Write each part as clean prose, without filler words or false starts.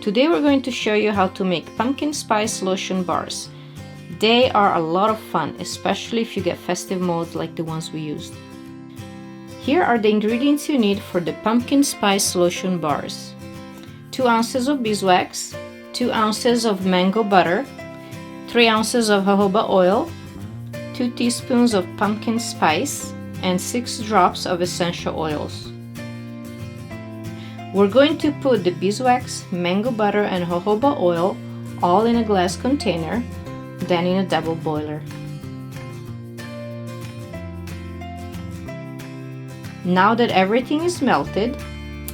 Today we're going to show you how to make pumpkin spice lotion bars. They are a lot of fun, especially if you get festive molds like the ones we used. Here are the ingredients you need for the pumpkin spice lotion bars. 2 ounces of beeswax, 2 ounces of mango butter, 3 ounces of jojoba oil, 2 teaspoons of pumpkin spice, and 6 drops of essential oils. We're going to put the beeswax, mango butter, and jojoba oil all in a glass container, then in a double boiler. Now that everything is melted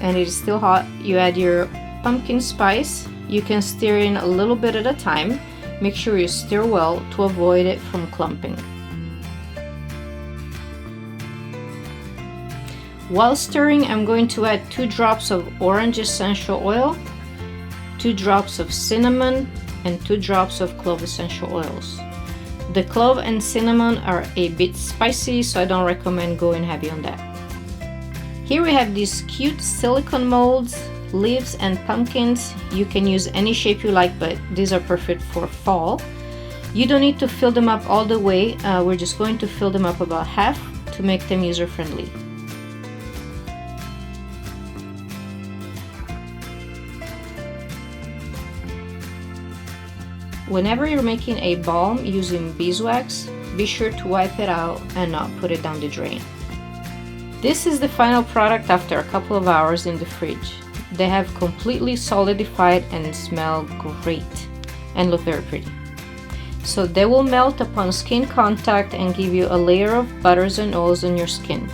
and it is still hot, you add your pumpkin spice. You can stir in a little bit at a time. Make sure you stir well to avoid it from clumping. While stirring, I'm going to add 2 drops of orange essential oil, 2 drops of cinnamon, and 2 drops of clove essential oils. The clove and cinnamon are a bit spicy, so I don't recommend going heavy on that. Here we have these cute silicone molds, leaves, and pumpkins. You can use any shape you like, but these are perfect for fall. You don't need to fill them up all the way. We're just going to fill them up about half to make them user-friendly. Whenever you're making a balm using beeswax, be sure to wipe it out and not put it down the drain. This is the final product after a couple of hours in the fridge. They have completely solidified and smell great and look very pretty. So they will melt upon skin contact and give you a layer of butters and oils on your skin.